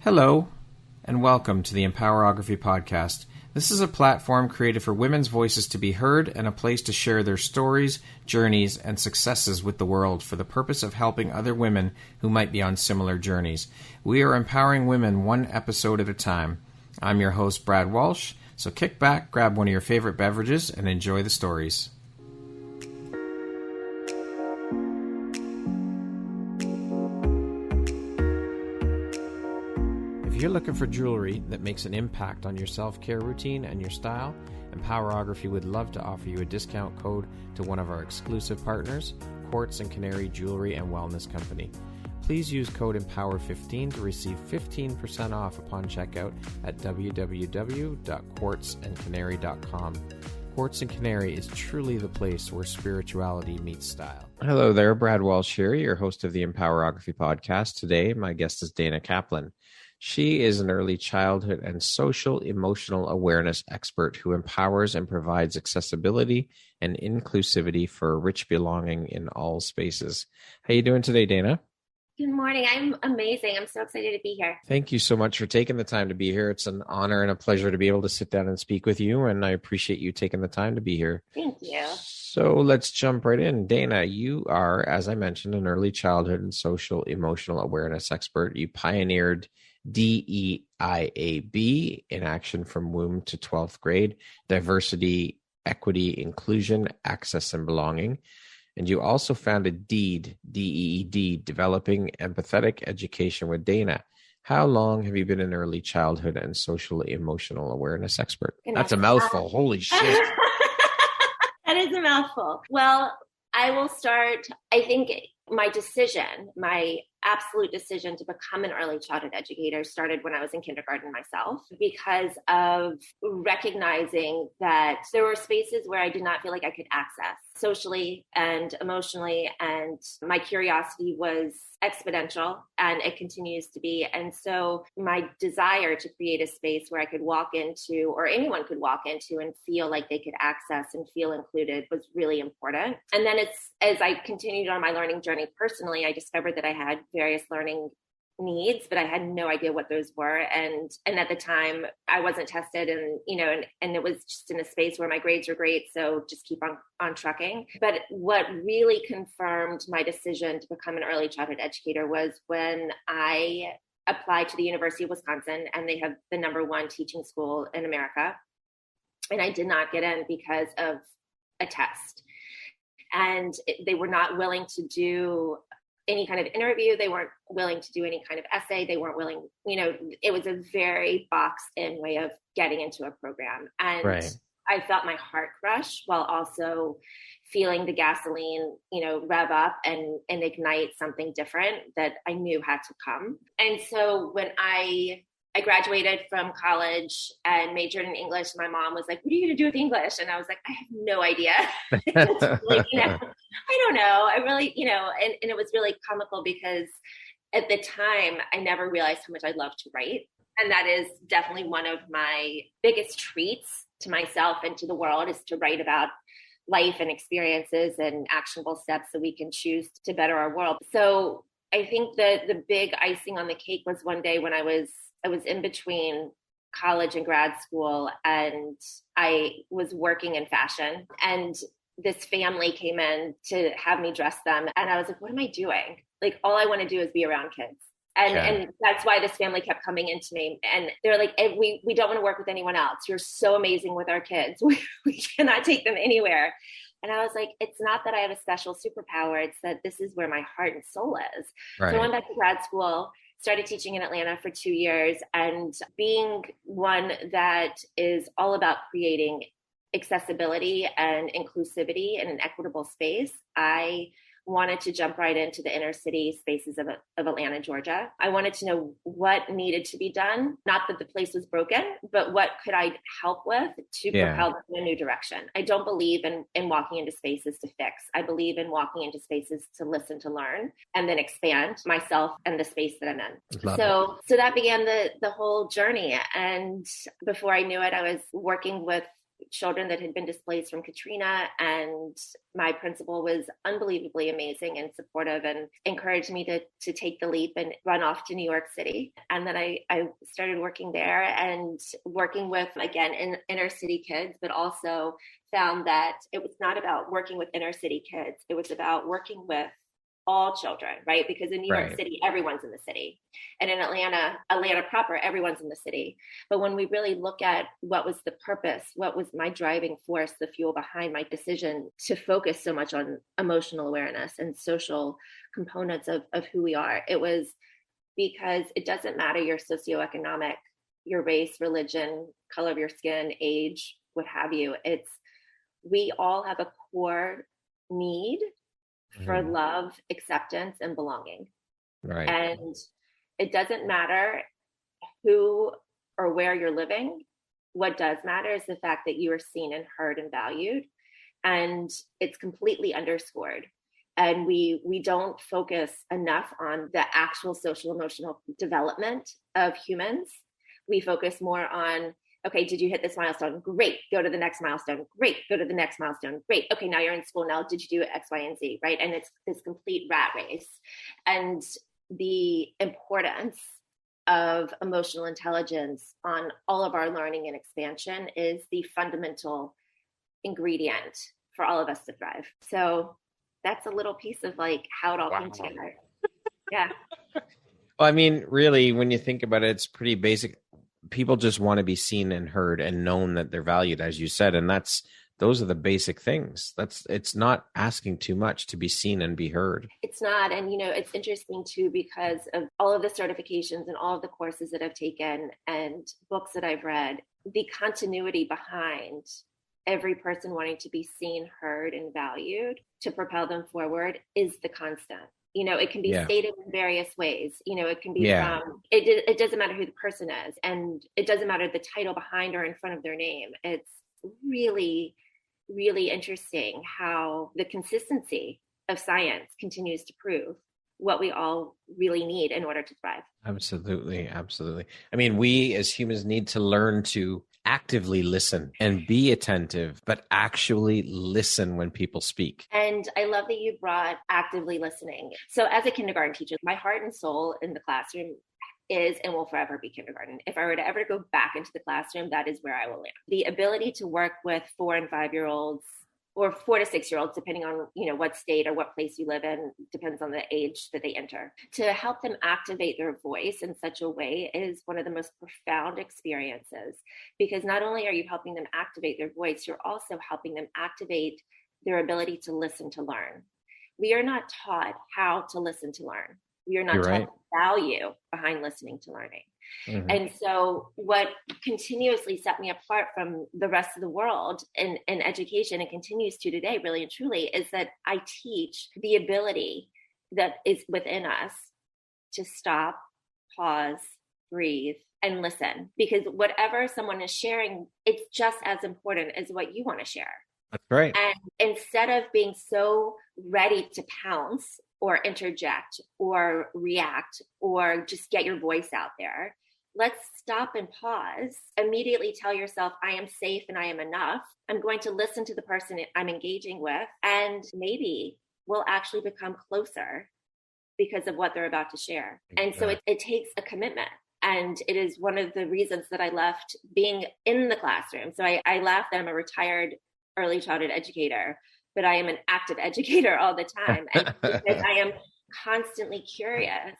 Hello, and welcome to the Empowerography Podcast. This is a platform created for women's voices to be heard and a place to share their stories, journeys, and successes with the world for the purpose of helping other women who might be on similar journeys. We are empowering women one episode at a time. I'm your host, Brad Walsh, so kick back, grab one of your favorite beverages, and enjoy the stories. If you're looking for jewelry that makes an impact on your self-care routine and your style, Empowerography would love to offer you a discount code to one of our exclusive partners, Quartz and Canary Jewelry and Wellness Company. Please use code EMPOWER15 to receive 15% off upon checkout at www.quartzandcanary.com. Quartz and Canary is truly the place where spirituality meets style. Hello there, Brad Walsh here, your host of the Empowerography Podcast. Today, my guest is Dana Kaplan. She is an early childhood and social emotional awareness expert who empowers and provides accessibility and inclusivity for a rich belonging in all spaces. How you doing today, Dana? Good morning. I'm amazing. I'm so excited to be here. Thank you so much for taking the time to be here. It's an honor and a pleasure to be able to sit down and speak with you, and I appreciate you taking the time to be here. Thank you. So let's jump right in. Dana, you are, as I mentioned, an early childhood and social emotional awareness expert. You pioneered DEIAB in action from womb to 12th grade, diversity, equity, inclusion, access, and belonging. And you also founded DEED, D-E-E-D, Developing Empathetic Education with Dana. How long have you been an early childhood and social emotional awareness expert? That's a mouthful. Holy shit. That is a mouthful. Well, I will start, I think my absolute decision to become an early childhood educator started when I was in kindergarten myself, because of recognizing that there were spaces where I did not feel like I could access socially and emotionally, and my curiosity was exponential, and it continues to be. And so my desire to create a space where I could walk into, or anyone could walk into, and feel like they could access and feel included was really important. And then as I continued on my learning journey personally, I discovered that I had various learning needs, but I had no idea what those were. And at the time I wasn't tested, and it was just in a space where my grades were great. So just keep on trucking. But what really confirmed my decision to become an early childhood educator was when I applied to the University of Wisconsin, and they have the #1 teaching school in America. And I did not get in because of a test. And they were not willing to do any kind of interview. They weren't willing to do any kind of essay. They weren't willing, it was a very boxed in way of getting into a program. And right. I felt my heart crush while also feeling the gasoline, rev up and ignite something different that I knew had to come. And so when I graduated from college and majored in English, my mom was like, "What are you going to do with English?" And I was like, "I have no idea." I don't know. I really, and it was really comical because at the time I never realized how much I love to write. And that is definitely one of my biggest treats to myself and to the world, is to write about life and experiences and actionable steps so we can choose to better our world. So I think that the big icing on the cake was one day when I was in between college and grad school, and I was working in fashion, and this family came in to have me dress them. And I was like, what am I doing? Like, all I want to do is be around kids. And that's why this family kept coming into me. And they're like, hey, we don't want to work with anyone else. You're so amazing with our kids. We cannot take them anywhere. And I was like, it's not that I have a special superpower. It's that this is where my heart and soul is. Right. So I went back to grad school, started teaching in Atlanta for 2 years, and being one that is all about creating accessibility and inclusivity in an equitable space, I wanted to jump right into the inner city spaces of Atlanta, Georgia. I wanted to know what needed to be done. Not that the place was broken, but what could I help with to propel them in a new direction. I don't believe in walking into spaces to fix. I believe in walking into spaces to listen, to learn, and then expand myself and the space that I'm in. So that began the whole journey. And before I knew it, I was working with children that had been displaced from Katrina. And my principal was unbelievably amazing and supportive and encouraged me to take the leap and run off to New York City. And then I started working there and working with, again, inner city kids, but also found that it was not about working with inner city kids. It was about working with all children, right? Because in New York City, everyone's in the city. And in Atlanta proper, everyone's in the city. But when we really look at what was the purpose, what was my driving force, the fuel behind my decision to focus so much on emotional awareness and social components of who we are, it was because it doesn't matter your socioeconomic, your race, religion, color of your skin, age, what have you. We all have a core need for love, acceptance, and belonging. Right. And it doesn't matter who or where you're living. What does matter is the fact that you are seen and heard and valued. And it's completely underscored. And we don't focus enough on the actual social emotional development of humans. We focus more on, okay, did you hit this milestone? Great. Go to the next milestone. Great. Go to the next milestone. Great. Okay, now you're in school. Now, did you do X, Y, and Z? Right. And it's this complete rat race. And the importance of emotional intelligence on all of our learning and expansion is the fundamental ingredient for all of us to thrive. So that's a little piece of like how it all came together. Yeah. Well, I mean, really, when you think about it, it's pretty basic. People just want to be seen and heard and known that they're valued, as you said. And those are the basic things. It's not asking too much to be seen and be heard. It's not. And, it's interesting too, because of all of the certifications and all of the courses that I've taken and books that I've read, the continuity behind every person wanting to be seen, heard, and valued to propel them forward is the constant. It can be stated in various ways. It can be from, it doesn't matter who the person is, and it doesn't matter the title behind or in front of their name. It's really, really interesting how the consistency of science continues to prove what we all really need in order to thrive. Absolutely. Absolutely. I mean, we as humans need to learn to actively listen and be attentive, but actually listen when people speak. And I love that you brought actively listening. So as a kindergarten teacher, my heart and soul in the classroom is and will forever be kindergarten. If I were to ever go back into the classroom, that is where I will land. The ability to work with 4 and 5-year-olds or 4 to 6-year-olds, depending on, what state or what place you live in, depends on the age that they enter. To help them activate their voice in such a way is one of the most profound experiences, because not only are you helping them activate their voice, you're also helping them activate their ability to listen to learn. We are not taught how to listen to learn. We are not taught the value behind listening to learning. Mm-hmm. And so what continuously set me apart from the rest of the world in education, and continues to today, really and truly, is that I teach the ability that is within us to stop, pause, breathe, and listen. Because whatever someone is sharing, it's just as important as what you want to share. That's right. And instead of being so ready to pounce or interject or react or just get your voice out there, let's stop and pause. Immediately tell yourself, I am safe and I am enough. I'm going to listen to the person I'm engaging with, and maybe we'll actually become closer because of what they're about to share. And so it takes a commitment. And it is one of the reasons that I left being in the classroom. So I laugh that I'm a retired early childhood educator, but I am an active educator all the time. And because I am constantly curious,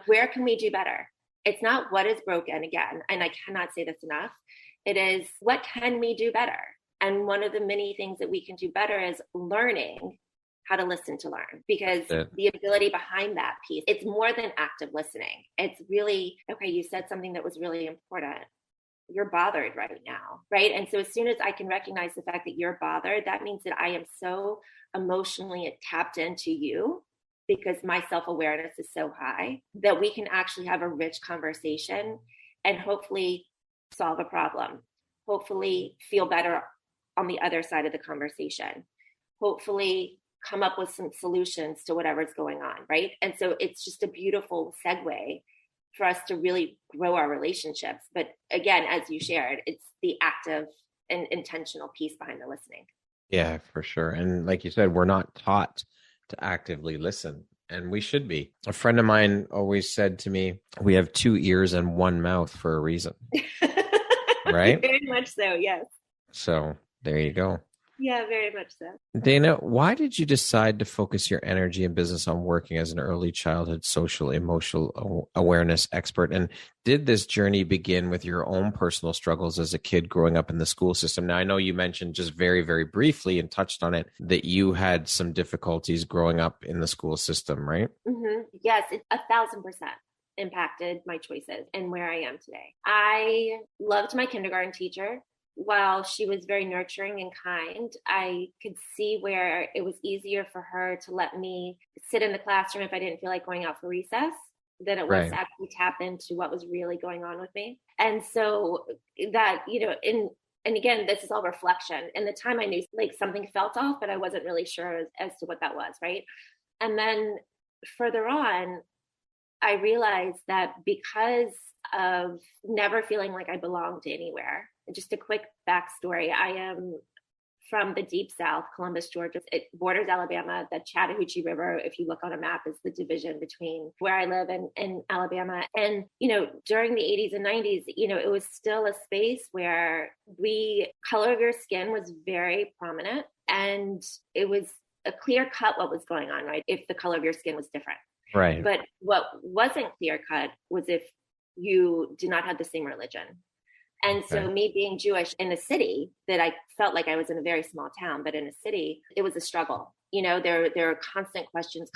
where can we do better? It's not what is broken, again, and I cannot say this enough. It is, what can we do better? And one of the many things that we can do better is learning how to listen to learn, because the ability behind that piece, it's more than active listening. It's really, okay, you said something that was really important. You're bothered right now, right? And so as soon as I can recognize the fact that you're bothered, that means that I am so emotionally tapped into you, because my self-awareness is so high, that we can actually have a rich conversation and hopefully solve a problem, hopefully feel better on the other side of the conversation, hopefully come up with some solutions to whatever's going on, right? And so it's just a beautiful segue for us to really grow our relationships. But again, as you shared, it's the active an intentional piece behind the listening. Yeah, for sure. And like you said, we're not taught to actively listen, and we should be. A friend of mine always said to me, we have 2 ears and 1 mouth for a reason. Right? Very much so, yes. So there you go. Yeah, very much so. Dana, why did you decide to focus your energy and business on working as an early childhood social emotional awareness expert? And did this journey begin with your own personal struggles as a kid growing up in the school system? Now, I know you mentioned just very, very briefly and touched on it that you had some difficulties growing up in the school system, right? Mm-hmm. Yes, it 1,000% impacted my choices and where I am today. I loved my kindergarten teacher. While she was very nurturing and kind, I could see where it was easier for her to let me sit in the classroom if I didn't feel like going out for recess than it was to actually tap into what was really going on with me. And so that, and again, this is all reflection. In the time I knew like something felt off, but I wasn't really sure as to what that was, right? And then further on, I realized that because of never feeling like I belonged anywhere. Just a quick backstory. I am from the deep South, Columbus, Georgia. It borders Alabama. The Chattahoochee River, if you look on a map, is the division between where I live and Alabama. And, during the 80s and 90s, it was still a space where color of your skin was very prominent. And it was a clear cut what was going on, right? If the color of your skin was different. Right. But what wasn't clear cut was if you did not have the same religion. And so me being Jewish in a city that I felt like I was in a very small town, but in a city, it was a struggle. There are constant questions,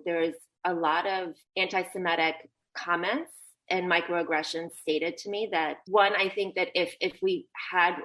there's a lot of anti-Semitic comments and microaggressions stated to me that one, I think that if we had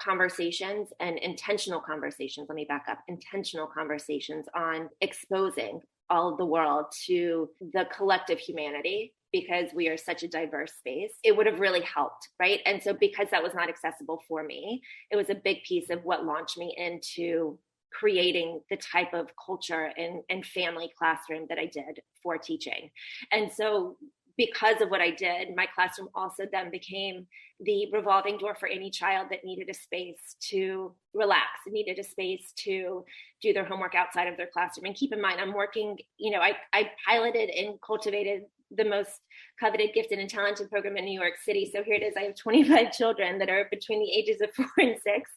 conversations and intentional conversations, let me back up, intentional conversations on exposing all of the world to the collective humanity, because we are such a diverse space, it would have really helped, right? And so because that was not accessible for me, it was a big piece of what launched me into creating the type of culture and family classroom that I did for teaching. And so because of what I did, my classroom also then became the revolving door for any child that needed a space to relax, needed a space to do their homework outside of their classroom. And keep in mind, I'm working, I piloted and cultivated the most coveted, gifted, and talented program in New York City. So here it is. I have 25 children that are between the ages of 4 and 6.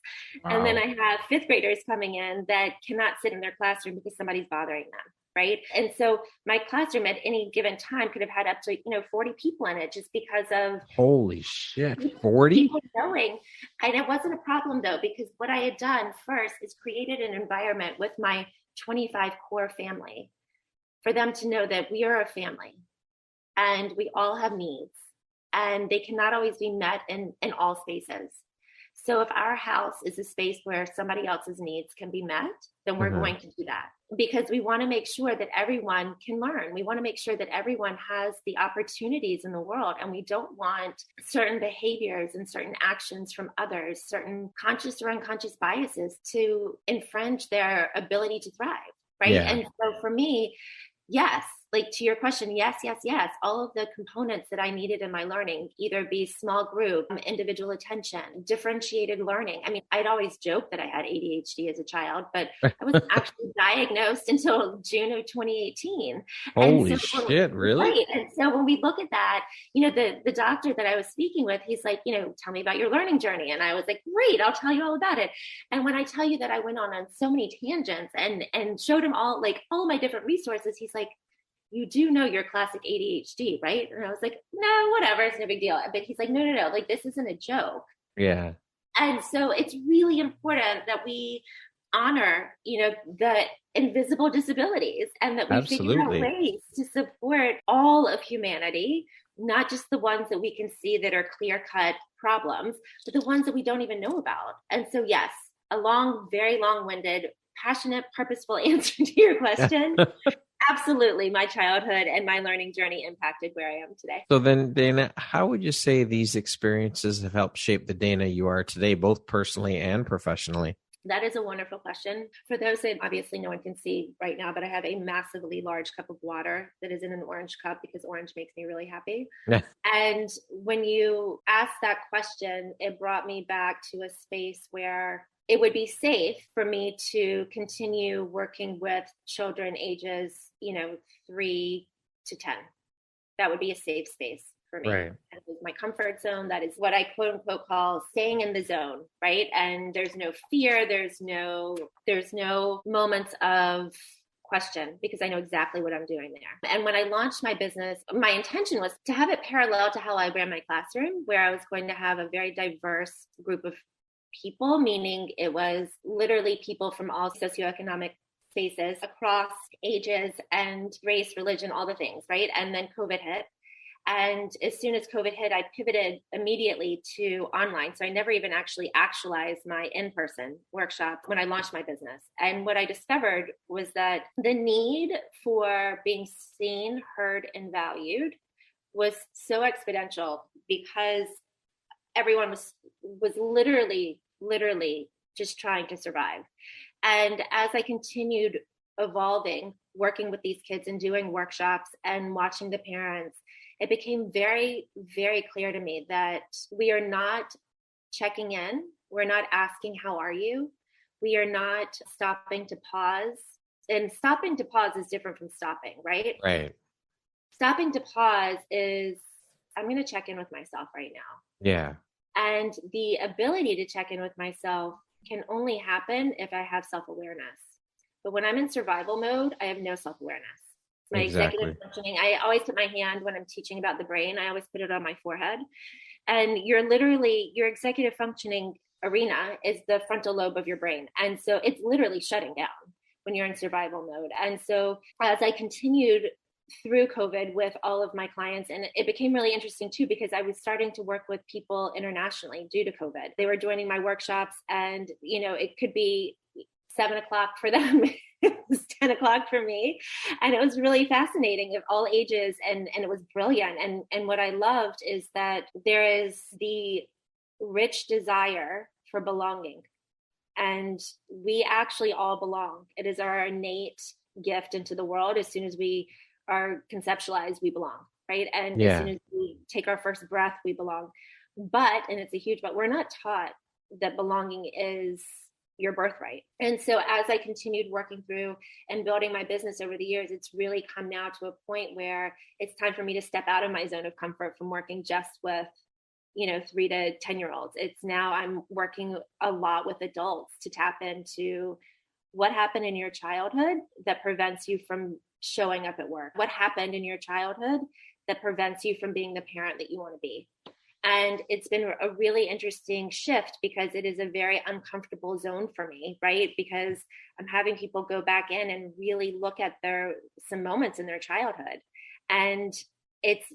Wow. And then I have 5th graders coming in that cannot sit in their classroom because somebody's bothering them. Right. And so my classroom at any given time could have had up to, 40 people in it just because of. Holy shit, 40? People going. And it wasn't a problem, though, because what I had done first is created an environment with my 25 core family for them to know that we are a family and we all have needs and they cannot always be met in all spaces. So if our house is a space where somebody else's needs can be met, then we're going to do that, because we want to make sure that everyone can learn. We want to make sure that everyone has the opportunities in the world, and we don't want certain behaviors and certain actions from others, certain conscious or unconscious biases to infringe their ability to thrive, right? Yeah. And so for me, yes, like to your question, yes. All of the components that I needed in my learning, either be small group, individual attention, differentiated learning. I mean, I'd always joked that I had ADHD as a child, but I wasn't actually diagnosed until June of 2018. Holy shit, really? Right. And so when we look at that, the doctor that I was speaking with, he's like, tell me about your learning journey. And I was like, great, I'll tell you all about it. And when I tell you that I went on so many tangents and showed him all my different resources, he's like, you do know your classic ADHD, right? And I was like, no, whatever, it's no big deal. But he's like, no, like this isn't a joke. Yeah. And so it's really important that we honor, the invisible disabilities, and that we figure out ways to support all of humanity, not just the ones that we can see that are clear-cut problems, but the ones that we don't even know about. And so, yes, a long, very long-winded, passionate, purposeful answer to your question. Absolutely. My childhood and my learning journey impacted where I am today. So then, Dana, how would you say these experiences have helped shape the Dana you are today, both personally and professionally? That is a wonderful question. For those that obviously no one can see right now, but I have a massively large cup of water that is in an orange cup because orange makes me really happy. Yeah. And when you asked that question, it brought me back to a space where it would be safe for me to continue working with children ages, 3 to 10. That would be a safe space for me. Right. That is my comfort zone. That is what I quote unquote call staying in the zone, right? And there's no fear. There's no moments of question because I know exactly what I'm doing there. And when I launched my business, my intention was to have it parallel to how I ran my classroom, where I was going to have a very diverse group of people, meaning it was literally people from all socioeconomic spaces across ages and race, religion, all the things, right? And then COVID hit. And as soon as COVID hit, I pivoted immediately to online. So I never even actually actualized my in-person workshop when I launched my business. And what I discovered was that the need for being seen, heard, and valued was so exponential because everyone was literally just trying to survive. And as I continued evolving, working with these kids and doing workshops and watching the parents, it became very, very clear to me that we are not checking in. We're not asking, how are you? We are not stopping to pause. And stopping to pause is different from stopping, right? Right. Stopping to pause is, I'm going to check in with myself right now. Yeah. And the ability to check in with myself can only happen if I have self-awareness. But when I'm in survival mode, I have no self-awareness. My executive functioning, I always put my hand when I'm teaching about the brain, I always put it on my forehead. And your executive functioning arena is the frontal lobe of your brain. And so it's literally shutting down when you're in survival mode. And so as I continued through COVID with all of my clients, and it became really interesting too, because I was starting to work with people internationally due to COVID. They were joining my workshops and, it could be 7 o'clock for them. It was 10 o'clock for me. And it was really fascinating of all ages. And it was brilliant. And what I loved is that there is the rich desire for belonging. And we actually all belong. It is our innate gift into the world. As soon as we are conceptualized, we belong, right? And as soon as we take our first breath, we belong. But, and it's a huge but, we're not taught that belonging is your birthright. And so as I continued working through and building my business over the years, it's really come now to a point where it's time for me to step out of my zone of comfort from working just with 3 to 10-year-olds. It's now I'm working a lot with adults to tap into what happened in your childhood that prevents you from showing up at work. What happened in your childhood that prevents you from being the parent that you want to be? And it's been a really interesting shift because it is a very uncomfortable zone for me, right? Because I'm having people go back in and really look at some moments in their childhood. And it's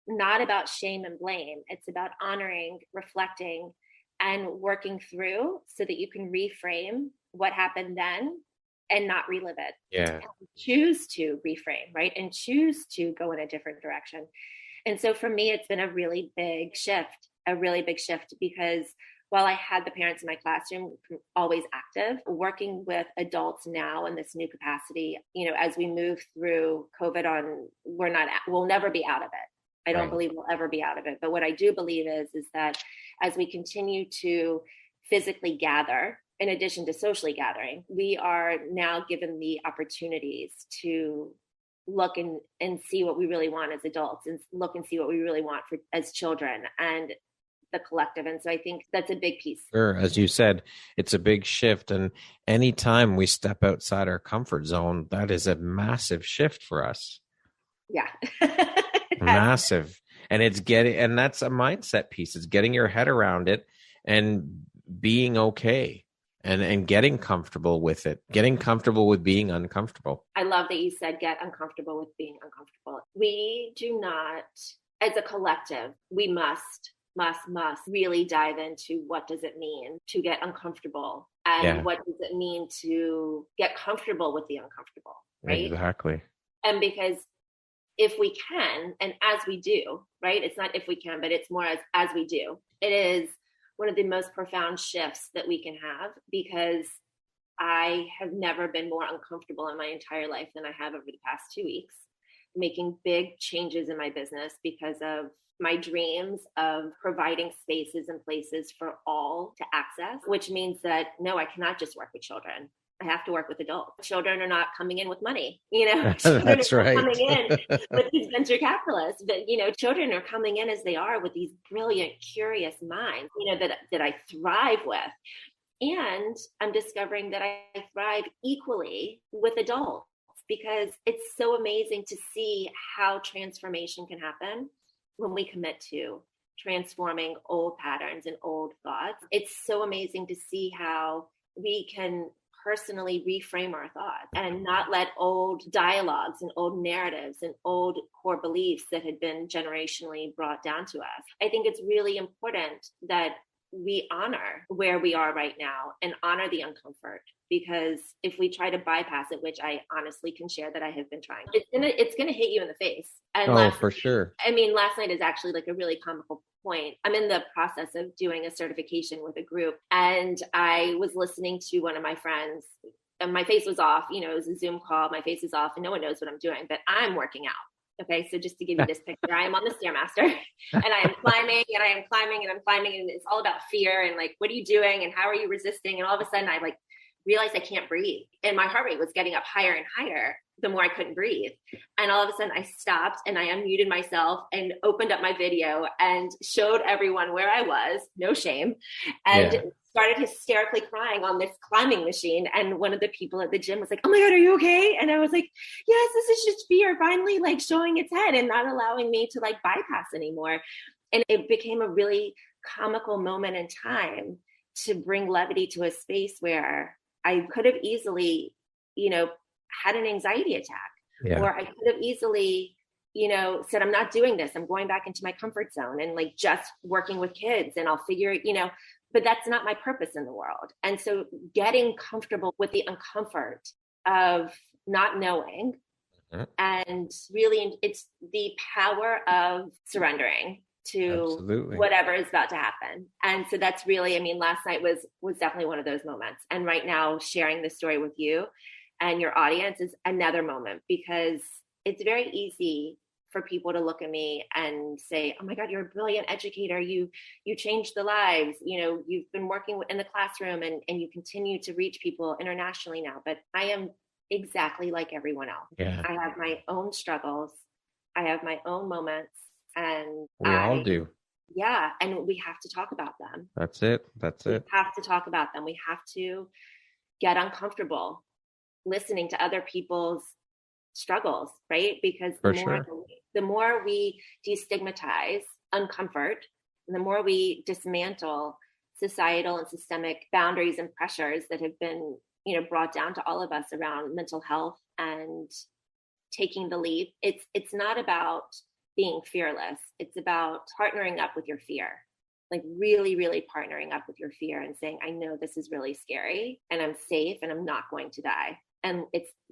not about shame and blame. It's about honoring, reflecting, and working through so that you can reframe what happened then and not relive it. Yeah. And choose to reframe, right? And choose to go in a different direction. And so for me, it's been a really big shift because while I had the parents in my classroom always active, working with adults now in this new capacity, as we move through COVID we'll never be out of it. I don't believe we'll ever be out of it. But what I do believe is that as we continue to physically gather, in addition to socially gathering, we are now given the opportunities to look and see what we really want as adults and look and see what we really want as children and the collective. And so I think that's a big piece. Sure. As you said, it's a big shift. And anytime we step outside our comfort zone, that is a massive shift for us. Yeah. Massive. And and that's a mindset piece. It's getting your head around it and being okay. And getting comfortable with it, getting comfortable with being uncomfortable. I love that you said get uncomfortable with being uncomfortable. We do not, as a collective, we must really dive into what does it mean to get uncomfortable and what does it mean to get comfortable with the uncomfortable, right? Exactly. And because if we can, and as we do, right? It's not if we can, but it's more as we do. It is one of the most profound shifts that we can have because I have never been more uncomfortable in my entire life than I have over the past 2 weeks, making big changes in my business because of my dreams of providing spaces and places for all to access, which means that no, I cannot just work with children. I have to work with adults. Children are not coming in with money, That's right. Coming in with these venture capitalists, but children are coming in as they are with these brilliant, curious minds, that I thrive with. And I'm discovering that I thrive equally with adults because it's so amazing to see how transformation can happen when we commit to transforming old patterns and old thoughts. It's so amazing to see how we can personally reframe our thoughts and not let old dialogues and old narratives and old core beliefs that had been generationally brought down to us. I think it's really important that we honor where we are right now and honor the uncomfort, because if we try to bypass it, which I honestly can share that I have been trying, it's gonna hit you in the face. And for sure. Last night is actually like a really comical point. I'm in the process of doing a certification with a group, and I was listening to one of my friends, and my face was off. It was a Zoom call. My face is off, and no one knows what I'm doing, but I'm working out. Okay, so just to give you this picture, I am on the Stairmaster and I am climbing and I am climbing and I'm climbing, and it's all about fear and like, what are you doing and how are you resisting? And all of a sudden I realized I can't breathe, and my heart rate was getting up higher and higher the more I couldn't breathe. And all of a sudden I stopped and I unmuted myself and opened up my video and showed everyone where I was, no shame, and started hysterically crying on this climbing machine. And one of the people at the gym was like, "Oh my God, are you okay?" And I was like, "Yes, this is just fear finally showing its head and not allowing me to bypass anymore." And it became a really comical moment in time to bring levity to a space where I could have easily, had an anxiety attack, or I could have easily, said, "I'm not doing this. I'm going back into my comfort zone and just working with kids and I'll figure it, but that's not my purpose in the world." And so getting comfortable with the uncomfort of not knowing, and really it's the power of surrendering to whatever is about to happen. And so that's really, last night was definitely one of those moments. And right now sharing this story with you and your audience is another moment, because it's very easy for people to look at me and say, "Oh my God, you're a brilliant educator. You changed the lives. You've been working in the classroom and you continue to reach people internationally now." But I am exactly like everyone else. Yeah. I have my own struggles. I have my own moments, and we all do. Yeah. And we have to talk about them. That's it. We have to talk about them. We have to get uncomfortable listening to other people's struggles, right? Because the more we destigmatize uncomfort, and the more we dismantle societal and systemic boundaries and pressures that have been, brought down to all of us around mental health and taking the leap. It's not about being fearless. It's about partnering up with your fear, really, really partnering up with your fear and saying, "I know this is really scary and I'm safe and I'm not going to die." And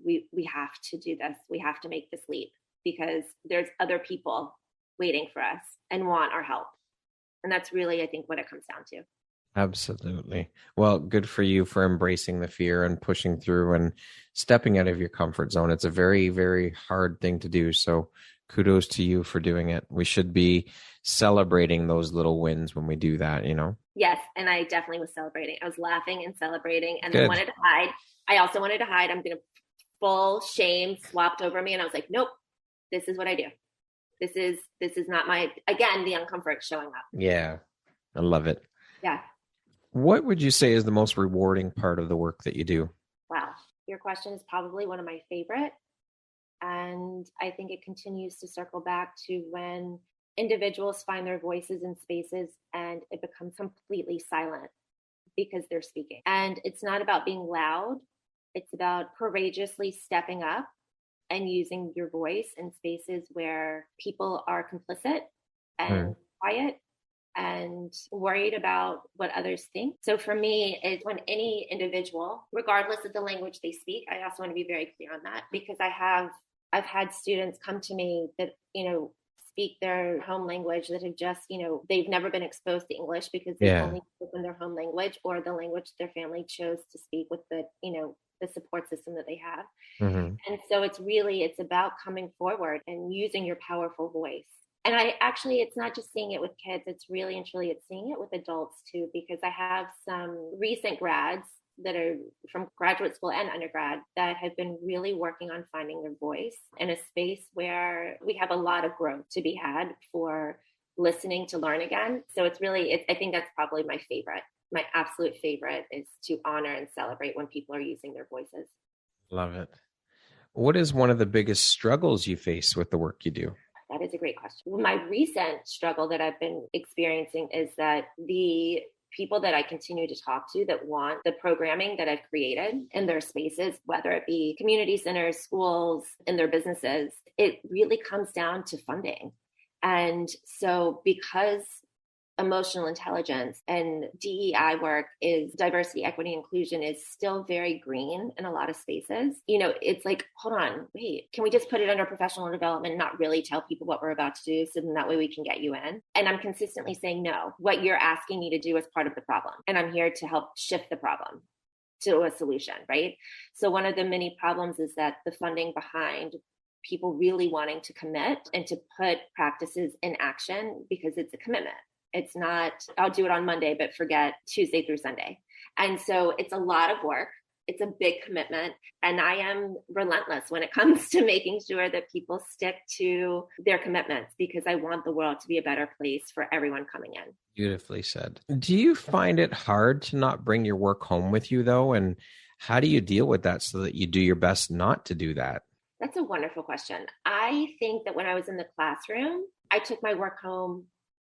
we have to do this. We have to make this leap because there's other people waiting for us and want our help. And that's really, I think, what it comes down to. Absolutely. Well, good for you for embracing the fear and pushing through and stepping out of your comfort zone. It's a very, very hard thing to do. So kudos to you for doing it. We should be celebrating those little wins when we do that, Yes. And I definitely was celebrating. I was laughing and celebrating, and then wanted to hide. I also wanted to hide. I'm going to full shame swapped over me. And I was like, "Nope, this is what I do. This is not again, the uncomfort showing up." Yeah. I love it. Yeah. What would you say is the most rewarding part of the work that you do? Wow. Your question is probably one of my favorite. And I think it continues to circle back to when individuals find their voices in spaces and it becomes completely silent because they're speaking. And it's not about being loud. It's about courageously stepping up and using your voice in spaces where people are complicit and quiet and worried about what others think. So for me, it's when any individual, regardless of the language they speak, I also want to be very clear on that, because I've had students come to me that, speak their home language that have just, they've never been exposed to English because they've only spoken their home language or the language their family chose to speak with the support system that they have. Mm-hmm. And so it's about coming forward and using your powerful voice. And it's not just seeing it with kids, it's really and truly, it's seeing it with adults too, because I have some recent grads that are from graduate school and undergrad that have been really working on finding their voice in a space where we have a lot of growth to be had for listening to learn again. So I think that's probably my favorite. My absolute favorite is to honor and celebrate when people are using their voices. Love it. What is one of the biggest struggles you face with the work you do? That is a great question. My recent struggle that I've been experiencing is that the people that I continue to talk to that want the programming that I've created in their spaces, whether it be community centers, schools, in their businesses, it really comes down to funding. And so because emotional intelligence and DEI work is diversity, equity, inclusion is still very green in a lot of spaces. It's like, hold on, wait, can we just put it under professional development and not really tell people what we're about to do so then that way we can get you in? And I'm consistently saying, no, what you're asking me to do is part of the problem. And I'm here to help shift the problem to a solution, right? So one of the many problems is that the funding behind people really wanting to commit and to put practices in action because it's a commitment. It's not, I'll do it on Monday, but forget Tuesday through Sunday. And so it's a lot of work. It's a big commitment. And I am relentless when it comes to making sure that people stick to their commitments because I want the world to be a better place for everyone coming in. Beautifully said. Do you find it hard to not bring your work home with you though? And how do you deal with that so that you do your best not to do that? That's a wonderful question. I think that when I was in the classroom, I took my work home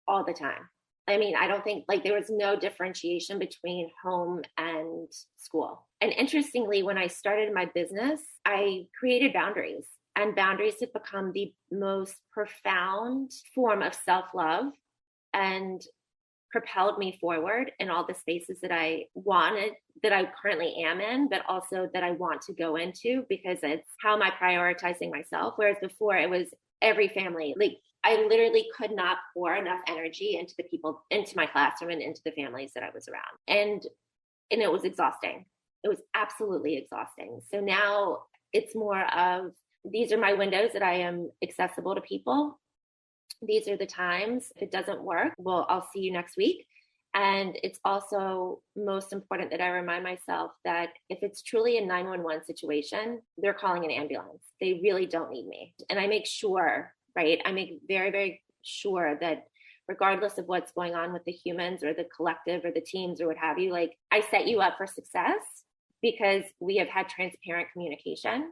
all the time. I mean, I don't think there was no differentiation between home and school. And interestingly, when I started my business, I created boundaries, and boundaries have become the most profound form of self-love and propelled me forward in all the spaces that I wanted, that I currently am in, but also that I want to go into because it's how am I prioritizing myself? Whereas before it was every family, I literally could not pour enough energy into the people, into my classroom and into the families that I was around. And it was exhausting. It was absolutely exhausting. So now it's more of, these are my windows that I am accessible to people. These are the times. If it doesn't work, well, I'll see you next week. And it's also most important that I remind myself that if it's truly a 911 situation, they're calling an ambulance. They really don't need me. And I make sure, right? I make very, very sure that regardless of what's going on with the humans or the collective or the teams or what have you, I set you up for success because we have had transparent communication.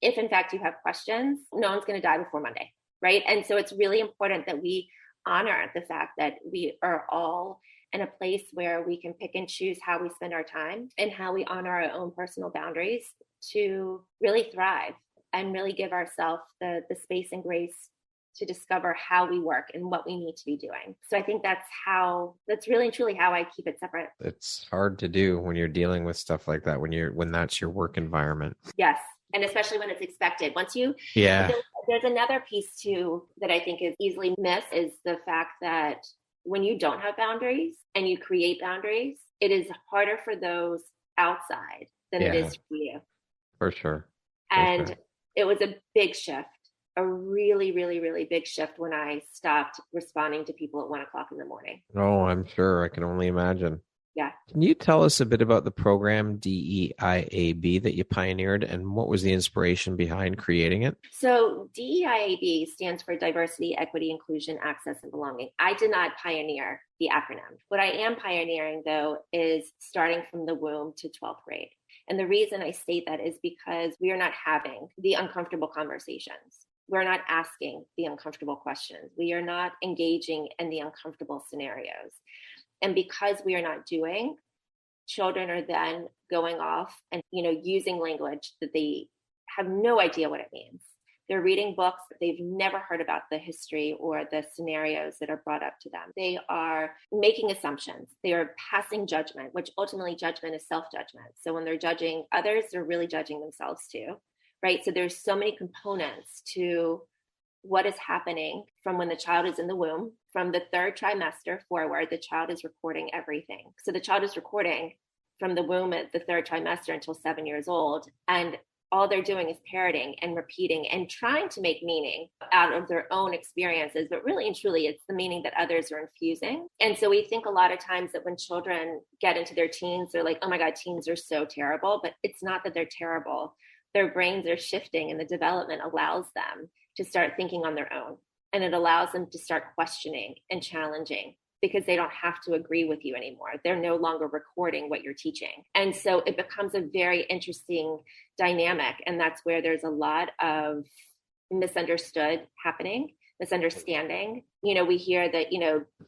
If in fact you have questions, no one's going to die before Monday, right? And so it's really important that we honor the fact that we are all in a place where we can pick and choose how we spend our time and how we honor our own personal boundaries to really thrive and really give ourselves the space and grace to discover how we work and what we need to be doing. So I think that's really and truly how I keep it separate. It's hard to do when you're dealing with stuff like that, when that's your work environment. Yes. And especially when it's expected. There's another piece too that I think is easily missed is the fact that when you don't have boundaries and you create boundaries, it is harder for those outside than it is for you. For sure. It was a big shift, a really, really, really big shift when I stopped responding to people at 1 o'clock in the morning. Oh, I'm sure. I can only imagine. Yeah. Can you tell us a bit about the program DEIAB that you pioneered and what was the inspiration behind creating it? So DEIAB stands for Diversity, Equity, Inclusion, Access, and Belonging. I did not pioneer the acronym. What I am pioneering, though, is starting from the womb to 12th grade. And the reason I state that is because we are not having the uncomfortable conversations. We're not asking the uncomfortable questions. We are not engaging in the uncomfortable scenarios. And because we are not doing, children are then going off and, using language that they have no idea what it means. They're reading books that they've never heard about the history or the scenarios that are brought up to them. They are making assumptions. They are passing judgment, which ultimately judgment is self-judgment. So when they're judging others, they're really judging themselves too, right? So there's so many components to what is happening from when the child is in the womb. From the third trimester forward, the child is recording everything. So the child is recording from the womb at the third trimester until 7 years old. And all they're doing is parroting and repeating and trying to make meaning out of their own experiences. But really and truly, it's the meaning that others are infusing. And so we think a lot of times that when children get into their teens, they're like, oh my God, teens are so terrible. But it's not that they're terrible. Their brains are shifting, and the development allows them to start thinking on their own. And it allows them to start questioning and challenging, because they don't have to agree with you anymore. They're no longer recording what you're teaching. And so it becomes a very interesting dynamic. And that's where there's a lot of misunderstanding. We hear that,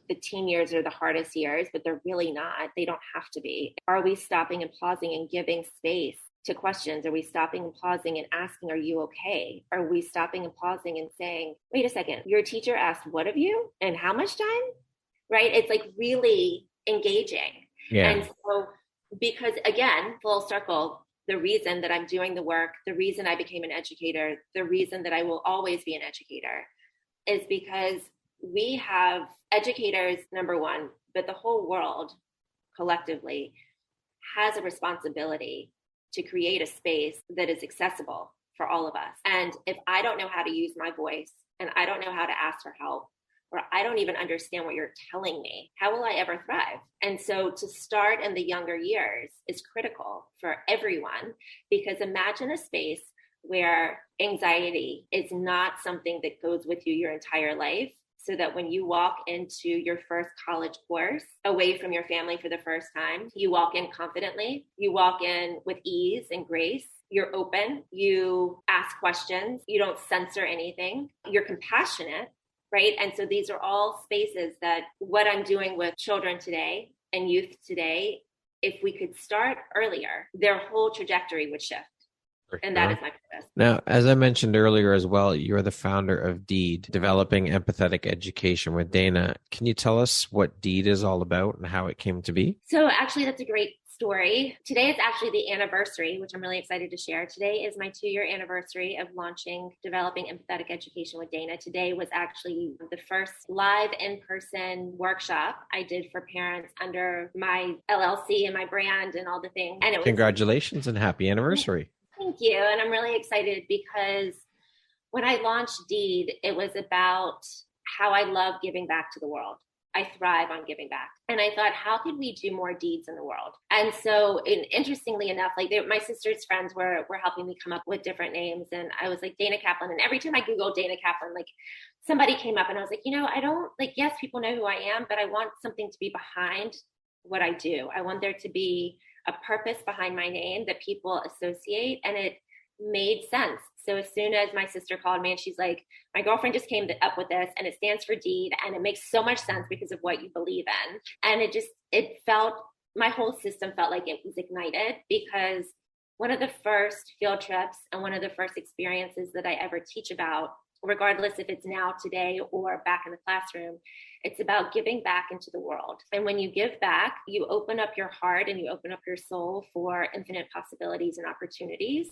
the teen years are the hardest years, but they're really not. They don't have to be. Are we stopping and pausing and giving space to questions? Are we stopping and pausing and asking, are you okay? Are we stopping and pausing and saying, wait a second, your teacher asked what of you and how much time? Right? It's like really engaging. Yeah. And so, because again, full circle, the reason that I'm doing the work, the reason I became an educator, the reason that I will always be an educator is because we have educators, number one, but the whole world collectively has a responsibility to create a space that is accessible for all of us. And if I don't know how to use my voice, and I don't know how to ask for help, or I don't even understand what you're telling me, how will I ever thrive? And so to start in the younger years is critical for everyone, because imagine a space where anxiety is not something that goes with you your entire life, so that when you walk into your first college course away from your family for the first time, you walk in confidently, you walk in with ease and grace. You're open, you ask questions, you don't censor anything, you're compassionate, right? And so these are all spaces that what I'm doing with children today and youth today, if we could start earlier, their whole trajectory would shift. And that is my purpose. Now, as I mentioned earlier as well, you're the founder of DEED, Developing Empathetic Education with Dana. Can you tell us what DEED is all about and how it came to be? So actually, that's a great story. Today is actually the anniversary, which I'm really excited to share. Today is my 2-year anniversary of launching Developing Empathetic Education with Dana. Today was actually the first live in-person workshop I did for parents under my LLC and my brand and all the things. And it was Congratulations and happy anniversary. Thank you. And I'm really excited because when I launched DEED, it was about how I love giving back to the world. I thrive on giving back. And I thought, how could we do more deeds in the world? And so, interestingly enough, my sister's friends were helping me come up with different names. And I was like, Dana Kaplan. And every time I Googled Dana Kaplan, somebody came up and I was like, I don't, yes, people know who I am, but I want something to be behind what I do. I want there to be a purpose behind my name that people associate, and it made sense. So as soon as my sister called me and she's like, my girlfriend just came up with this and it stands for DEED and it makes so much sense because of what you believe in. And my whole system felt like it was ignited, because one of the first field trips and one of the first experiences that I ever teach about, regardless if it's now, today, or back in the classroom, it's about giving back into the world. And when you give back, you open up your heart and you open up your soul for infinite possibilities and opportunities.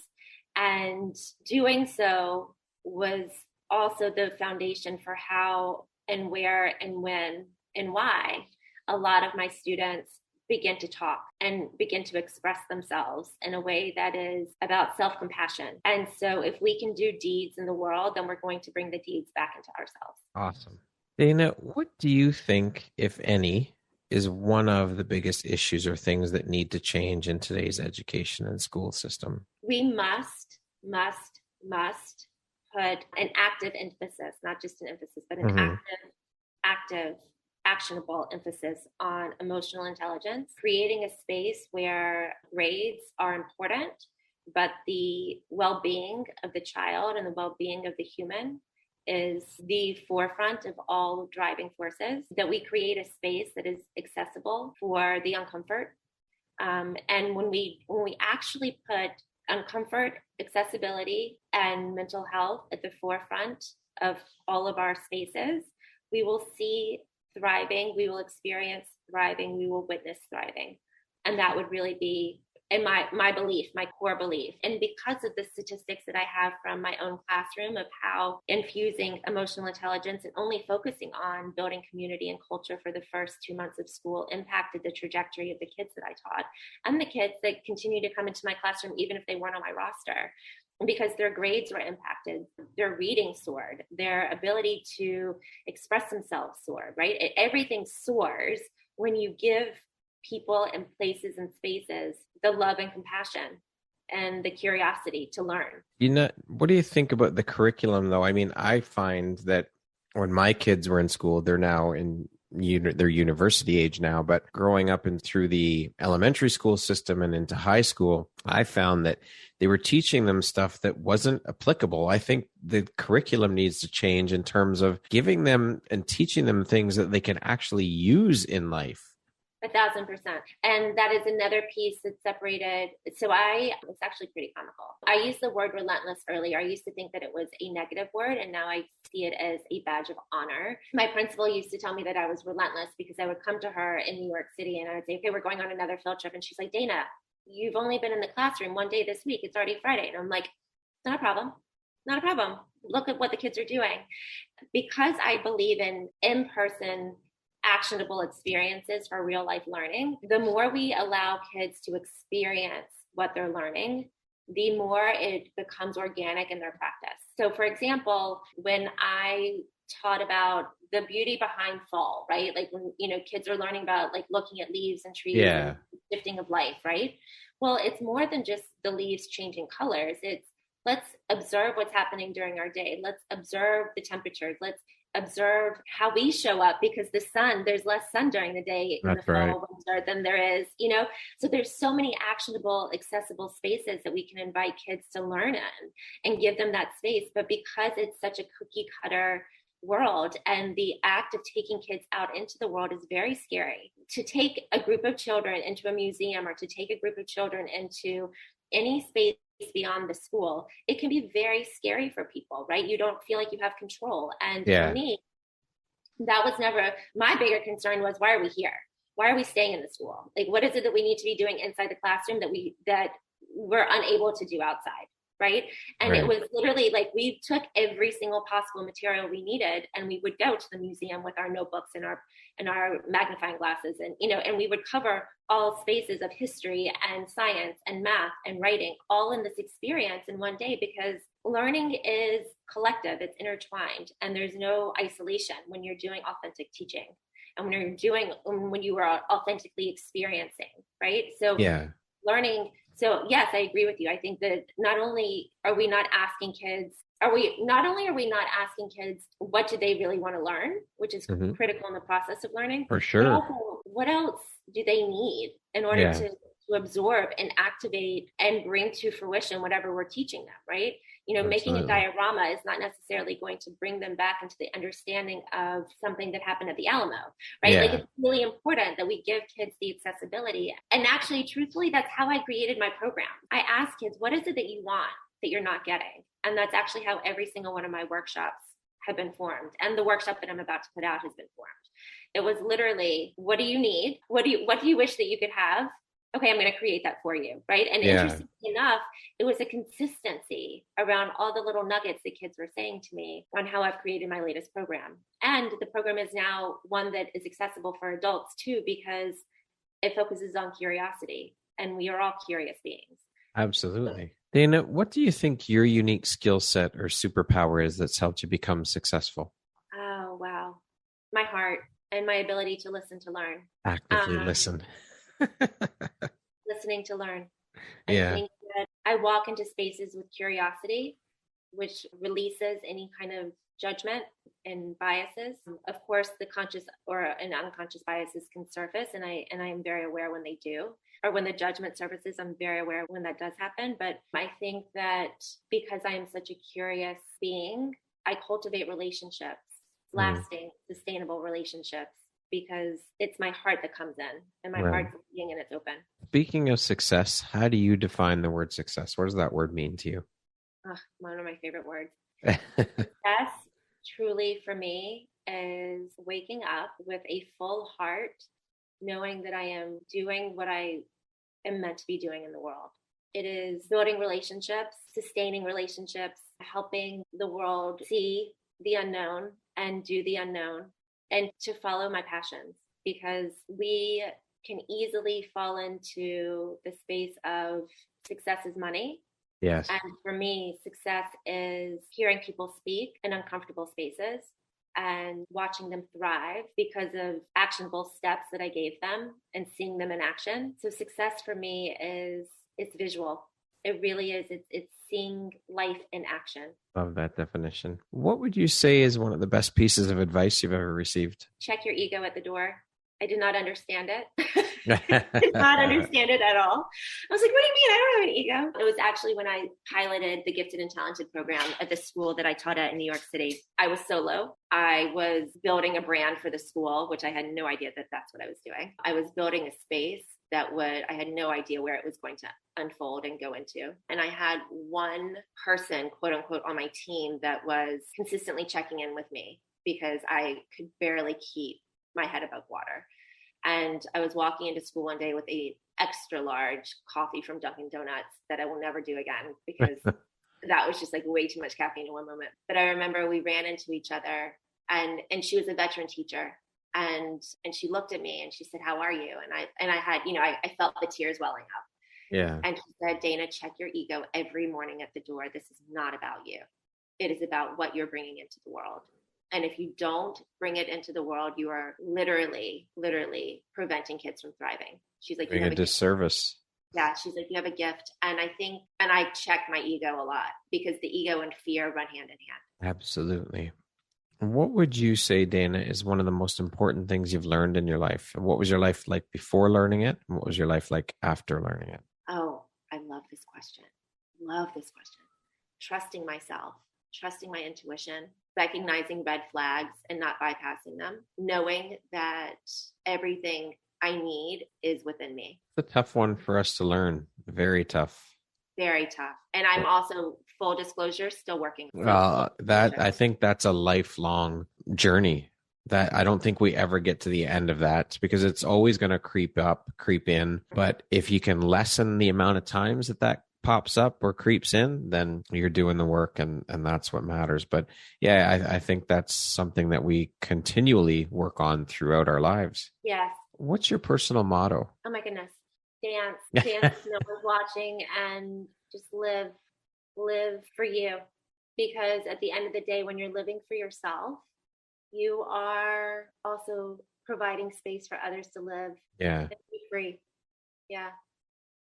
And doing so was also the foundation for how and where and when and why a lot of my students begin to talk and begin to express themselves in a way that is about self-compassion. And so if we can do deeds in the world, then we're going to bring the deeds back into ourselves. Awesome. Dana, what do you think, if any, is one of the biggest issues or things that need to change in today's education and school system? We must put an active emphasis, not just an emphasis, but an active, actionable emphasis on emotional intelligence, creating a space where grades are important, but the well-being of the child and the well-being of the human is the forefront of all driving forces, that we create a space that is accessible for the uncomfort. And when we actually put uncomfort, accessibility, and mental health at the forefront of all of our spaces, we will see thriving, we will experience thriving, we will witness thriving. And that would really be and my belief, my core belief. And because of the statistics that I have from my own classroom of how infusing emotional intelligence and only focusing on building community and culture for the first 2 months of school impacted the trajectory of the kids that I taught and the kids that continue to come into my classroom, even if they weren't on my roster, because their grades were impacted, their reading soared, their ability to express themselves soared, right? Everything soars when you give people and places and spaces the love and compassion and the curiosity to learn. What do you think about the curriculum, though? I mean, I find that when my kids were in school, they're now in their university age now, but growing up and through the elementary school system and into high school, I found that they were teaching them stuff that wasn't applicable. I think the curriculum needs to change in terms of giving them and teaching them things that they can actually use in life. 1,000%. And that is another piece that's separated. So it's actually pretty comical. I used the word relentless earlier. I used to think that it was a negative word, and now I see it as a badge of honor. My principal used to tell me that I was relentless because I would come to her in New York City and I would say, okay, we're going on another field trip. And she's like, Dana, you've only been in the classroom one day this week. It's already Friday. And I'm like, not a problem. Not a problem. Look at what the kids are doing. Because I believe in in-person actionable experiences for real life learning, the more we allow kids to experience what they're learning, the more it becomes organic in their practice. So for example, when I taught about the beauty behind fall, right? Like when, kids are learning about like looking at leaves and trees and shifting of life, right? Well, it's more than just the leaves changing colors. It's let's observe what's happening during our day. Let's observe the temperatures. Let's observe how we show up, because there's less sun during the day in the fall, winter than there is, so there's so many actionable, accessible spaces that we can invite kids to learn in and give them that space. But because it's such a cookie cutter world, and the act of taking kids out into the world is very scary. To take a group of children into a museum or to take a group of children into any space beyond the school, it can be very scary for people, right? You don't feel like you have control. And for me, that was never my bigger concern. Was, why are we here? Why are we staying in the school? Like, what is it that we need to be doing inside the classroom that we're unable to do outside? Right. And it was literally like we took every single possible material we needed, and we would go to the museum with our notebooks and our magnifying glasses, and and we would cover all spaces of history and science and math and writing all in this experience in one day, because learning is collective, it's intertwined, and there's no isolation when you're doing authentic teaching and when you are authentically experiencing, right? So learning. So yes, I agree with you. I think that not only are we not asking kids what do they really want to learn, which is critical in the process of learning. For sure. But also, what else do they need in order to absorb and activate and bring to fruition whatever we're teaching them, right? Making a diorama is not necessarily going to bring them back into the understanding of something that happened at the Alamo, right? Like, it's really important that we give kids the accessibility. And actually, truthfully, that's how I created my program. I asked kids, what is it that you want that you're not getting? And that's actually how every single one of my workshops have been formed. And the workshop that I'm about to put out has been formed. It was literally, what do you need? What do you wish that you could have? Okay, I'm going to create that for you, right? And interestingly enough, it was a consistency around all the little nuggets that kids were saying to me on how I've created my latest program. And the program is now one that is accessible for adults too, because it focuses on curiosity, and we are all curious beings. Absolutely. Dana, what do you think your unique skill set or superpower is that's helped you become successful? Oh, wow. My heart and my ability to listen to learn. Actively listen. Listening to learn. I think that I walk into spaces with curiosity, which releases any kind of judgment and biases. Of course, the conscious or an unconscious biases can surface, and I am very aware when they do, or when the judgment surfaces, I'm very aware when that does happen. But I think that because I am such a curious being, I cultivate relationships, lasting, sustainable relationships, because it's my heart that comes in, and my heart's being and it's open. Speaking of success, how do you define the word success? What does that word mean to you? One of my favorite words. Success truly for me is waking up with a full heart, knowing that I am doing what I am meant to be doing in the world. It is building relationships, sustaining relationships, helping the world see the unknown and do the unknown, and to follow my passions, because we can easily fall into the space of success is money. Yes. And for me, success is hearing people speak in uncomfortable spaces and watching them thrive because of actionable steps that I gave them and seeing them in action. So success for me it's visual. It really is. It's seeing life in action. Love that definition. What would you say is one of the best pieces of advice you've ever received? Check your ego at the door. I did not understand it. Did not understand it at all. I was like, what do you mean? I don't have an ego. It was actually when I piloted the Gifted and Talented program at the school that I taught at in New York City. I was solo. I was building a brand for the school, which I had no idea that that's what I was doing. I was building a space I had no idea where it was going to unfold and go into. And I had one person, quote unquote, on my team that was consistently checking in with me because I could barely keep my head above water. And I was walking into school one day with a extra large coffee from Dunkin' Donuts that I will never do again because that was just like way too much caffeine in one moment. But I remember we ran into each other and she was a veteran teacher. And she looked at me and she said, how are you? And I had, I felt the tears welling up. Yeah. And she said, Dana, check your ego every morning at the door. This is not about you. It is about what you're bringing into the world. And if you don't bring it into the world, you are literally preventing kids from thriving. She's like, doing a disservice. Yeah. She's like, you have a gift. And I check my ego a lot because the ego and fear run hand in hand. Absolutely. What would you say, Dana, is one of the most important things you've learned in your life? What was your life like before learning it? And what was your life like after learning it? Oh, I love this question. Trusting myself, trusting my intuition, recognizing red flags and not bypassing them, knowing that everything I need is within me. It's a tough one for us to learn. Very tough. Very tough. And I'm also, full disclosure, still working. I think that's a lifelong journey that I don't think we ever get to the end of that because it's always going to creep in. But if you can lessen the amount of times that pops up or creeps in, then you're doing the work and that's what matters. But yeah, I think that's something that we continually work on throughout our lives. Yes. What's your personal motto? Oh my goodness. Dance, no one's watching, and just live for you. Because at the end of the day, when you're living for yourself, you are also providing space for others to live. Yeah. And be free. Yeah.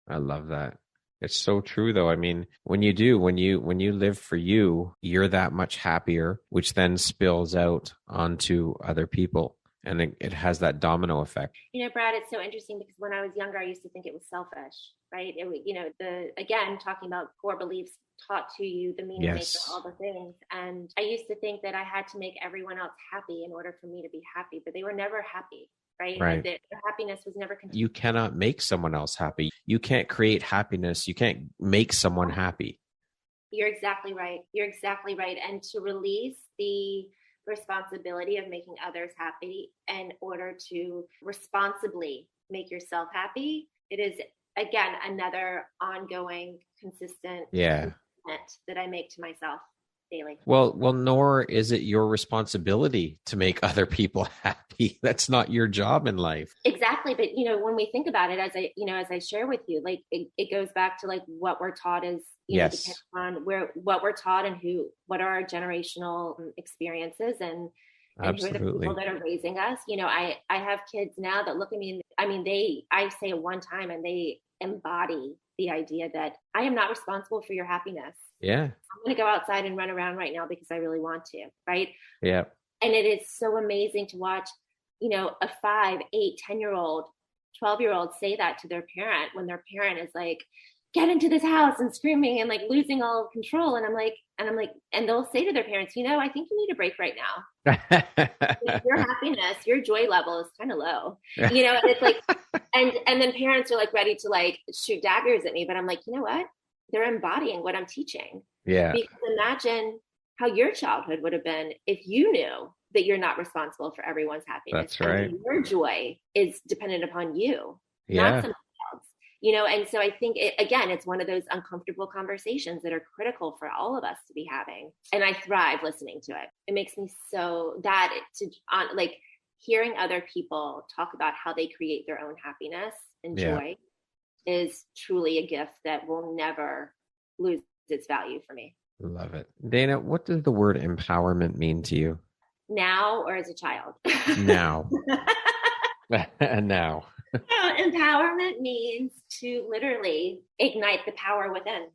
I love that. It's so true though. I mean, when you live for you, you're that much happier, which then spills out onto other people. And it has that domino effect. Brad, it's so interesting because when I was younger, I used to think it was selfish, right? Again, talking about core beliefs taught to you, the meaning maker, all the things. And I used to think that I had to make everyone else happy in order for me to be happy, but they were never happy, right? Their happiness was never contained. You cannot make someone else happy. You can't create happiness. You can't make someone happy. You're exactly right. And to release the responsibility of making others happy in order to responsibly make yourself happy, it is again another ongoing consistent commitment that I make to myself daily. Well, nor is it your responsibility to make other people happy. That's not your job in life. Exactly. But when we think about it, as I share with you, like it goes back to like what we're taught is depending on what we're taught and what are our generational experiences and who are the people that are raising us. I have kids now that look at me and I say it one time and they embody the idea that I am not responsible for your happiness. Yeah. I'm going to go outside and run around right now because I really want to. Right. Yeah. And it is so amazing to watch, a 5, 8, 10-year-old, 12-year-old say that to their parent when their parent is like, get into this house and screaming and like losing all control. And I'm like, and they'll say to their parents, I think you need a break right now. Your happiness, your joy level is kind of low, and it's like, and then parents are like ready to like shoot daggers at me. But I'm like, you know what? They're embodying what I'm teaching. Yeah. Because imagine how your childhood would have been if you knew that you're not responsible for everyone's happiness. That's right. And your joy is dependent upon you, yeah. not somebody else. And so I think it's one of those uncomfortable conversations that are critical for all of us to be having. And I thrive listening to it. It makes me hearing other people talk about how they create their own happiness and joy is truly a gift that will never lose its value for me. Love it. Dana, what does the word empowerment mean to you? Now or as a child? Now. Now. Empowerment means to literally ignite the power within.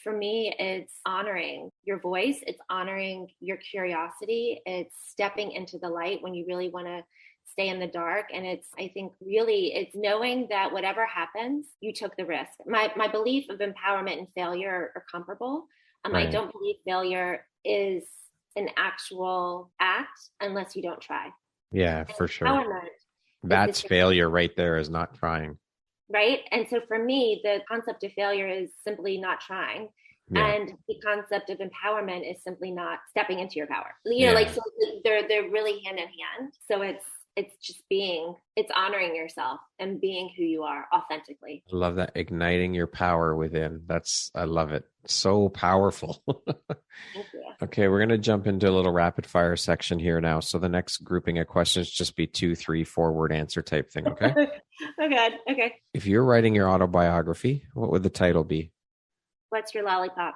For me, it's honoring your voice. It's honoring your curiosity. It's stepping into the light when you really want to stay in the dark. And it's knowing that whatever happens, you took the risk. My belief of empowerment and failure are comparable. Right. I don't believe failure is an actual act unless you don't try. Yeah, for sure. That's failure right there, is not trying. Right. And so for me, the concept of failure is simply not trying. Yeah. And the concept of empowerment is simply not stepping into your power. So they're really hand in hand. So it's honoring yourself and being who you are authentically. I love that. Igniting your power within. I love it. So powerful. Thank you. Okay, we're going to jump into a little rapid fire section here now. So the next grouping of questions just be 2, 3, 4 word answer type thing. Okay. Oh God. Okay. If you're writing your autobiography, what would the title be? What's your lollipop?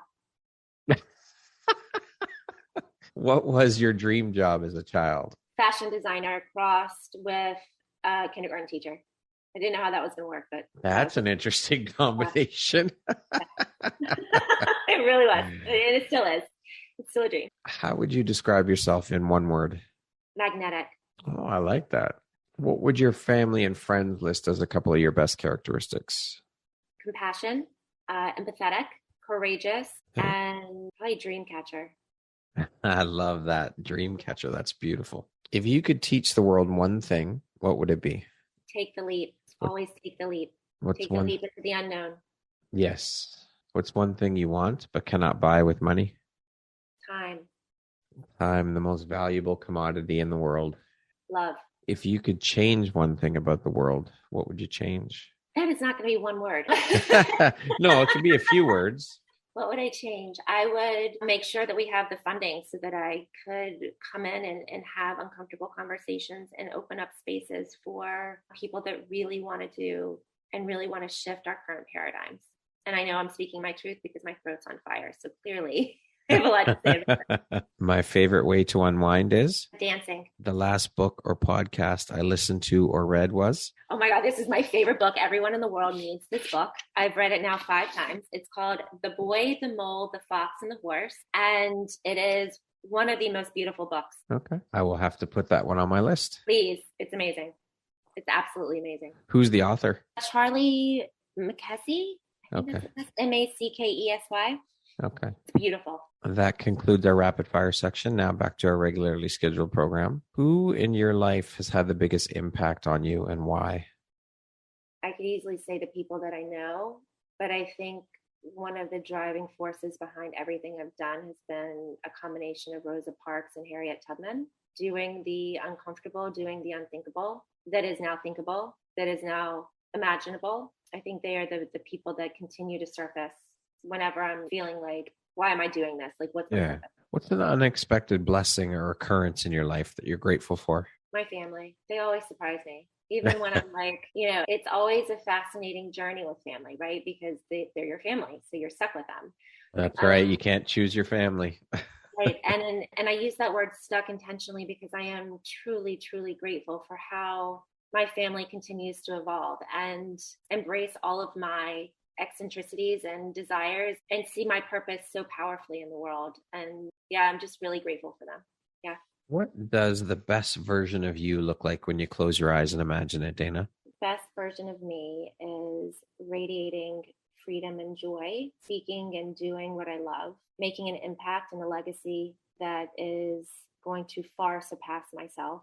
What was your dream job as a child? Fashion designer crossed with a kindergarten teacher. I didn't know how that was going to work, but that's an interesting combination. It really was. And it still is. It's still a dream. How would you describe yourself in one word? Magnetic. Oh, I like that. What would your family and friends list as a couple of your best characteristics? Compassion, empathetic, courageous, and probably dream catcher. I love that. Dream catcher. That's beautiful. If you could teach the world one thing, what would it be? Take the leap. Always take the leap. Take the leap into the unknown. Yes. What's one thing you want but cannot buy with money? Time. Time, the most valuable commodity in the world. Love. If you could change one thing about the world, what would you change? That is not going to be one word. No, it could be a few words. What would I change? I would make sure that we have the funding so that I could come in and have uncomfortable conversations and open up spaces for people that really want to do and really want to shift our current paradigms. And I know I'm speaking my truth because my throat's on fire. So clearly I have a lot to say about it. My favorite way to unwind is? Dancing. The last book or podcast I listened to or read was? Oh my God, this is my favorite book. Everyone in the world needs this book. I've read it now 5 times. It's called The Boy, the Mole, the Fox, and the Horse. And it is one of the most beautiful books. Okay. I will have to put that one on my list. Please. It's amazing. It's absolutely amazing. Who's the author? Charlie Mackesy. Okay. Mackesy. Okay. It's beautiful. That concludes our rapid fire section. Now back to our regularly scheduled program. Who in your life has had the biggest impact on you and why? I could easily say the people that I know, but I think one of the driving forces behind everything I've done has been a combination of Rosa Parks and Harriet Tubman, doing the uncomfortable, doing the unthinkable, that is now thinkable, that is now imaginable. I think they are the people that continue to surface whenever I'm feeling like, why am I doing this? Like, what's the purpose? What's an unexpected blessing or occurrence in your life that you're grateful for? My family. They always surprise me. Even when I'm like, it's always a fascinating journey with family, right? Because they're your family. So you're stuck with them. That's right. You can't choose your family. Right. And I use that word stuck intentionally because I am truly, truly grateful for how my family continues to evolve and embrace all of my eccentricities and desires and see my purpose so powerfully in the world. And I'm just really grateful for them. Yeah. What does the best version of you look like when you close your eyes and imagine it, Dana? The best version of me is radiating freedom and joy, speaking and doing what I love, making an impact and a legacy that is going to far surpass myself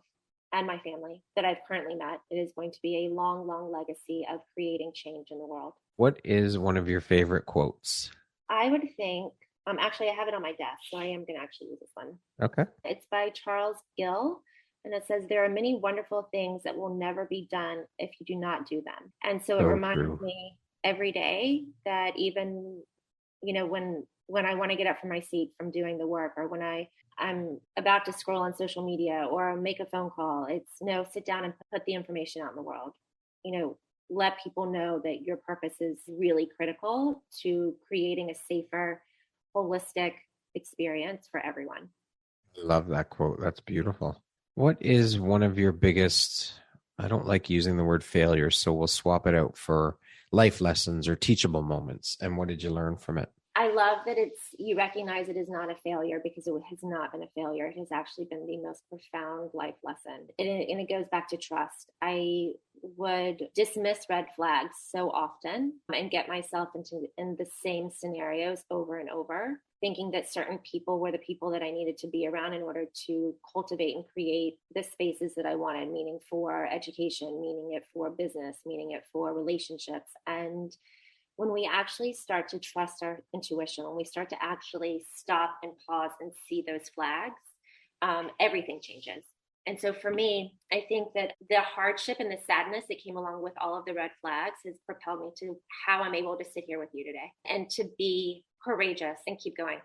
and my family that I've currently met. It is going to be a long, long legacy of creating change in the world. What is one of your favorite quotes? I would think, actually, I have it on my desk, so I am going to actually use this one. Okay. It's by Charles Gill, and it says, there are many wonderful things that will never be done if you do not do them. And so it reminds me every day that even, when I want to get up from my seat from doing the work, or when I'm about to scroll on social media or make a phone call, it's no, sit down and put the information out in the world. Let people know that your purpose is really critical to creating a safer, holistic experience for everyone. I love that quote. That's beautiful. What is one of your biggest, I don't like using the word failure, so we'll swap it out for life lessons or teachable moments. And what did you learn from it? I love that you recognize it is not a failure, because it has not been a failure. It has actually been the most profound life lesson. And it goes back to trust. I would dismiss red flags so often and get myself in the same scenarios over and over, thinking that certain people were the people that I needed to be around in order to cultivate and create the spaces that I wanted, meaning for education, meaning it for business, meaning it for relationships. And when we actually start to trust our intuition, when we start to actually stop and pause and see those flags, everything changes. And so for me, I think that the hardship and the sadness that came along with all of the red flags has propelled me to how I'm able to sit here with you today and to be courageous and keep going.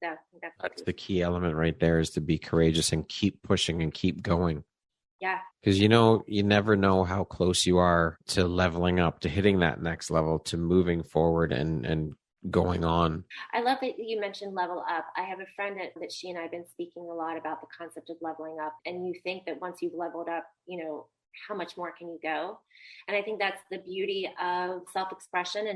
So that's the key element right there, is to be courageous and keep pushing and keep going. Yeah. Because, you never know how close you are to leveling up, to hitting that next level, to moving forward and going on. I love that you mentioned level up. I have a friend that she and I have been speaking a lot about the concept of leveling up. And you think that once you've leveled up, how much more can you go? And I think that's the beauty of self-expression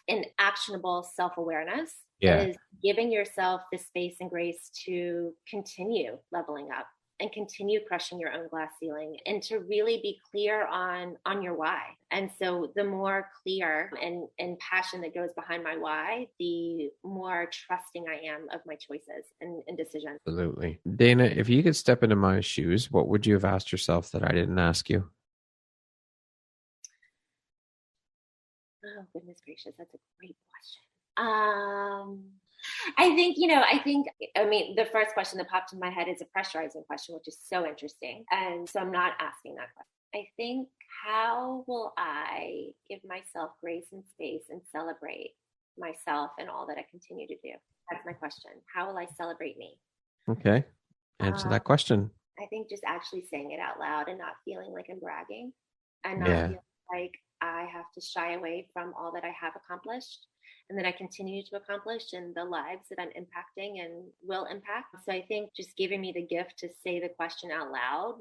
and actionable self-awareness. Yeah. Is giving yourself the space and grace to continue leveling up and continue crushing your own glass ceiling, and to really be clear on your why. And so the more clear and passion that goes behind my why, the more trusting I am of my choices and decisions. Absolutely. Dana, if you could step into my shoes, what would you have asked yourself that I didn't ask you? Oh, goodness gracious. That's a great question. I think, the first question that popped in my head is a pressurizing question, which is so interesting. And so I'm not asking that question. I think, how will I give myself grace and space and celebrate myself and all that I continue to do? That's my question. How will I celebrate me? Okay. Answer that question. I think just actually saying it out loud and not feeling like I'm bragging, and not feeling like I have to shy away from all that I have accomplished and that I continue to accomplish in the lives that I'm impacting and will impact. So I think just giving me the gift to say the question out loud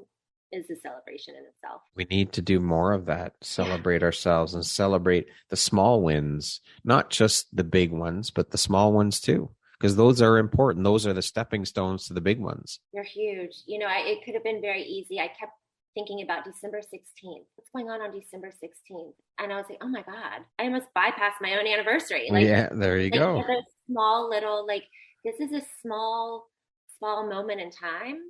is a celebration in itself. We need to do more of that, celebrate ourselves and celebrate the small wins, not just the big ones, but the small ones too, because those are important. Those are the stepping stones to the big ones. They're huge. It could have been very easy. I kept thinking about December 16th. What's going on December 16th? And I was like, oh my God, I almost bypassed my own anniversary. There you go. Those small little, this is a small moment in time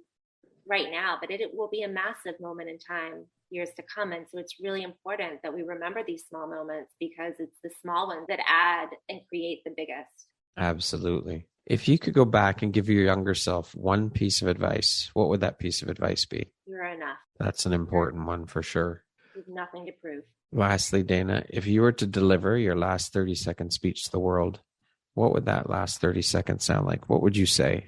right now, but it will be a massive moment in time years to come. And so it's really important that we remember these small moments, because it's the small ones that add and create the biggest. Absolutely. If you could go back and give your younger self one piece of advice, what would that piece of advice be? You're enough. That's an important one for sure. You have nothing to prove. Lastly, Dana, if you were to deliver your last 30-second speech to the world, what would that last 30 seconds sound like? What would you say?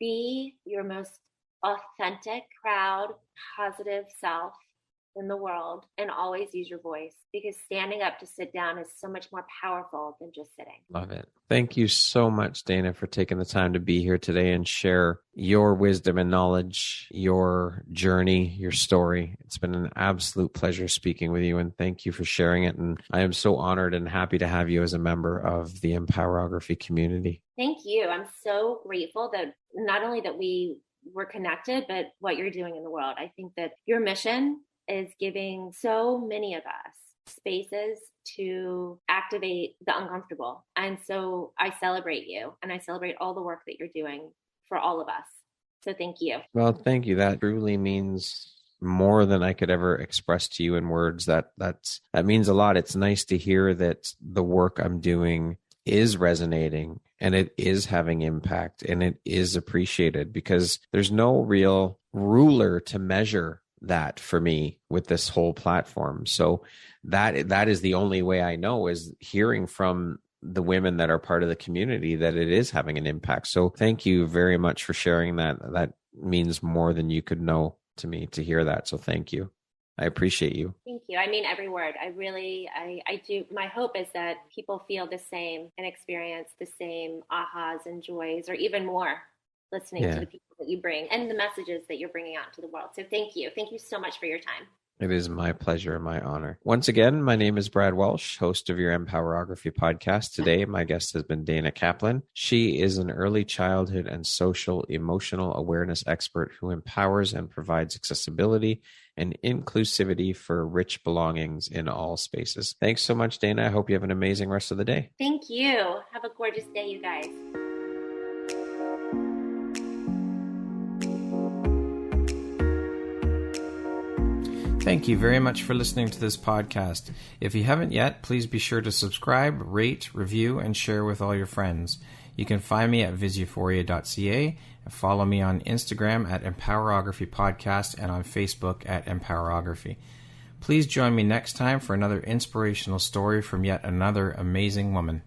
Be your most authentic, proud, positive self in the world, and always use your voice, because standing up to sit down is so much more powerful than just sitting. Love it. Thank you so much, Dana, for taking the time to be here today and share your wisdom and knowledge, your journey, your story. It's been an absolute pleasure speaking with you, and thank you for sharing it. And I am so honored and happy to have you as a member of the Empowerography community. Thank you. I'm so grateful that not only that we were connected, but what you're doing in the world. I think that your mission is giving so many of us spaces to activate the uncomfortable. And so I celebrate you, and I celebrate all the work that you're doing for all of us. So thank you. Well, thank you. That truly means more than I could ever express to you in words. That means a lot. It's nice to hear that the work I'm doing is resonating and it is having impact and it is appreciated, because there's no real ruler to measure that for me with this whole platform. So that is the only way I know, is hearing from the women that are part of the community that it is having an impact. So thank you very much for sharing that. That means more than you could know to me to hear that. So thank you. I appreciate you. Thank you. I mean every word. I do. My hope is that people feel the same and experience the same ahas and joys, or even more, listening to the people that you bring and the messages that you're bringing out to the world. So thank you. Thank you so much for your time. It is my pleasure and my honor. Once again, my name is Brad Welsh, host of your Empowerography Podcast. Today, my guest has been Dana Kaplan. She is an early childhood and social emotional awareness expert who empowers and provides accessibility and inclusivity for rich belongings in all spaces. Thanks so much, Dana. I hope you have an amazing rest of the day. Thank you. Have a gorgeous day, you guys. Thank you very much for listening to this podcast. If you haven't yet, please be sure to subscribe, rate, review, and share with all your friends. You can find me at viseuphoria.ca and follow me on Instagram at Empowerography Podcast and on Facebook at Empowerography. Please join me next time for another inspirational story from yet another amazing woman.